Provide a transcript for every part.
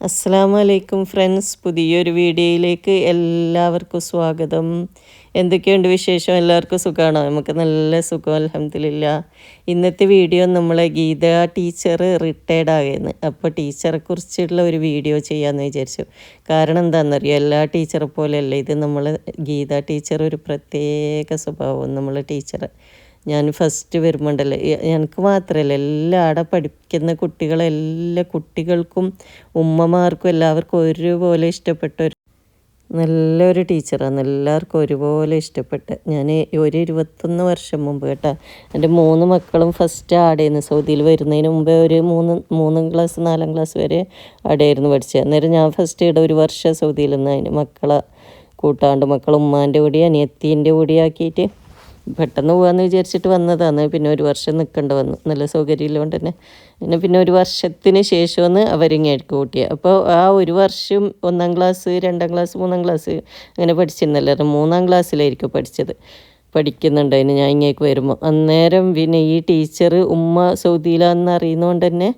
അസ്സലാമു അലൈക്കും ഫ്രണ്ട്സ്, പുതിയൊരു വീഡിയോയിലേക്ക് എല്ലാവർക്കും സ്വാഗതം. എന്തൊക്കെയുണ്ട് വിശേഷം? എല്ലാവർക്കും സുഖമാണോ? നമുക്ക് നല്ല സുഖം, അൽഹംദുലില്ലാ. ഇന്നത്തെ വീഡിയോ നമ്മളെ ഗീത ടീച്ചർ റിട്ടയർഡ് ആകുന്നു. അപ്പോൾ ടീച്ചറെ കുറിച്ചുള്ള ഒരു വീഡിയോ ചെയ്യാമെന്ന് വിചാരിച്ചു. കാരണം എന്താണെന്നറിയോ, എല്ലാ ടീച്ചറെ പോലെയല്ല ഇത്. നമ്മൾ ഗീത ടീച്ചർ ഒരു പ്രത്യേക സ്വഭാവം. നമ്മളെ ടീച്ചർ ഞാൻ ഫസ്റ്റ് വരുമ്പോണ്ടല്ലോ, എനിക്ക് മാത്രമല്ല എല്ലാ അവിടെ പഠിക്കുന്ന എല്ലാ കുട്ടികൾക്കും ഉമ്മമാർക്കും എല്ലാവർക്കും ഒരുപോലെ ഇഷ്ടപ്പെട്ട നല്ലൊരു ടീച്ചറാണ്. എല്ലാവർക്കും ഒരുപോലെ ഇഷ്ടപ്പെട്ട. ഞാൻ ഒരു 21 വർഷം മുമ്പ് കേട്ടോ, എൻ്റെ 3 മക്കളും ഫസ്റ്റ് ആടെയായിരുന്നു. സൗദിയിൽ വരുന്നതിന് മുമ്പേ ഒരു മൂന്നാം ക്ലാസ് 4ാം ക്ലാസ് വരെ ആടെയായിരുന്നു പഠിച്ചത്. അന്നേരം ഞാൻ ഫസ്റ്റ് ഇവിടെ ഒരു വർഷം സൗദിയിൽ നിന്നതിന് മക്കളെ കൂട്ടാണ്ട് മക്കൾ ഉമ്മാൻ്റെ കൂടി അനിയത്തീൻ്റെ കൂടി ആക്കിയിട്ട് പെട്ടെന്ന് പോകാമെന്ന് വിചാരിച്ചിട്ട് വന്നതാണ്. പിന്നെ ഒരു വർഷം നിൽക്കേണ്ടി വന്നു, നല്ല സൗകര്യമില്ലോണ്ട് തന്നെ. പിന്നെ ഒരു വർഷത്തിന് ശേഷമാണ് അവരിങ്ങേക്ക് കൂട്ടിയത്. അപ്പോൾ ആ ഒരു വർഷം 1ാം ക്ലാസ് 2ാം ക്ലാസ് 3ാം ക്ലാസ് അങ്ങനെ പഠിച്ചിരുന്നല്ലോ. 3ാം ക്ലാസ്സിലായിരിക്കും പഠിക്കുന്നുണ്ടായിരുന്നു ഞാൻ ഇങ്ങേക്ക് വരുമ്പോൾ. അന്നേരം പിന്നെ ഈ ടീച്ചർ ഉമ്മ സൗദിയിലാണെന്ന് അറിയുന്നതുകൊണ്ട് തന്നെ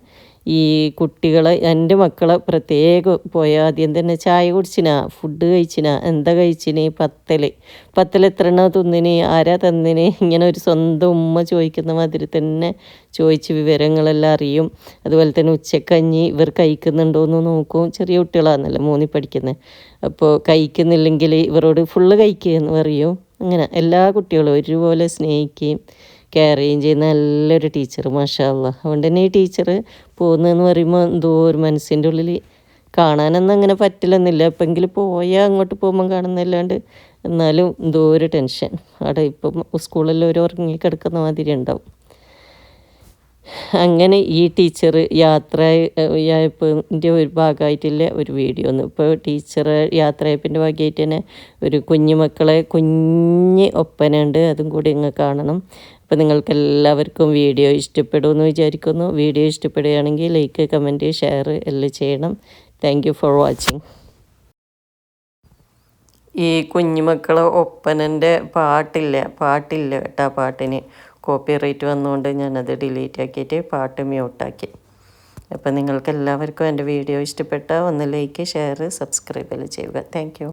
ഈ കുട്ടികളെ, എൻ്റെ മക്കളെ പ്രത്യേകം പോയാൽ ആദ്യം തന്നെ ചായ കുടിച്ചിനാ, ഫുഡ് കഴിച്ചിനാ, എന്താ കഴിച്ചിന്, പത്തൽ എത്ര എണ്ണ തിന്നിന്, ആരാ തന്നിന്, ഇങ്ങനെ ഒരു സ്വന്തം ഉമ്മ ചോദിക്കുന്ന മാതിരി തന്നെ ചോദിച്ച് വിവരങ്ങളെല്ലാം അറിയും. അതുപോലെ തന്നെ ഉച്ചക്കഞ്ഞി ഇവർ കഴിക്കുന്നുണ്ടോയെന്ന് നോക്കും. ചെറിയ കുട്ടികളാണെന്നല്ലോ, 3ൽ പഠിക്കുന്നത്. അപ്പോൾ കഴിക്കുന്നില്ലെങ്കിൽ ഇവരോട് ഫുള്ള് കഴിക്കുക എന്ന് പറയും. അങ്ങനെ എല്ലാ കുട്ടികളും ഒരുപോലെ സ്നേഹിക്കുകയും കെയർ ചെയ്യുകയും ചെയ്യുന്ന നല്ലൊരു ടീച്ചർ, മാഷാ അല്ലാ. അതുകൊണ്ട് തന്നെ ഈ ടീച്ചർ പോകുന്നതെന്ന് പറയുമ്പോൾ എന്തോ ഒരു മനസ്സിൻ്റെ ഉള്ളിൽ കാണാനൊന്നും അങ്ങനെ പറ്റില്ലെന്നില്ല. എപ്പോഴെങ്കിലും പോയാൽ അങ്ങോട്ട് പോകുമ്പം കാണുന്നതല്ലാണ്ട്, എന്നാലും എന്തോ ഒരു ടെൻഷൻ. അവിടെ ഇപ്പം സ്കൂളിലെല്ലാം ഒരു ഉറങ്ങിക്കിടക്കുന്ന മാതിരി ഉണ്ടാവും. അങ്ങനെ ഈ ടീച്ചർ യാത്രയപ്പിൻ്റെ ഒരു ഭാഗമായിട്ടുള്ള ഒരു വീഡിയോ ഒന്ന് ഇപ്പോൾ ടീച്ചർ യാത്രയപ്പിൻ്റെ ഭാഗമായിട്ട് തന്നെ ഒരു കുഞ്ഞുമക്കളെ കുഞ്ഞ് ഒപ്പനുണ്ട്, അതും കൂടി ഇങ്ങ് കാണണം. അപ്പോൾ നിങ്ങൾക്ക് എല്ലാവർക്കും വീഡിയോ ഇഷ്ടപ്പെടുമെന്ന് വിചാരിക്കുന്നു. വീഡിയോ ഇഷ്ടപ്പെടുകയാണെങ്കിൽ ലൈക്ക്, കമൻറ്റ്, ഷെയർ എല്ലാം ചെയ്യണം. Thank you for watching. ഈ കുഞ്ഞുമക്കളെ ഒപ്പനൻ്റെ പാട്ടില്ല കേട്ടോ. പാട്ടിന് കോപ്പിറൈറ്റ് വന്നുകൊണ്ട് ഞാനത് ഡിലീറ്റ് ആക്കിയിട്ട് പാട്ട് മ്യൂട്ടാക്കി. അപ്പോൾ നിങ്ങൾക്ക് എല്ലാവർക്കും എൻ്റെ വീഡിയോ ഇഷ്ടപ്പെട്ടാൽ ഒന്ന് ലൈക്ക്, ഷെയർ, സബ്സ്ക്രൈബ് എല്ലാം ചെയ്യുക. Thank you.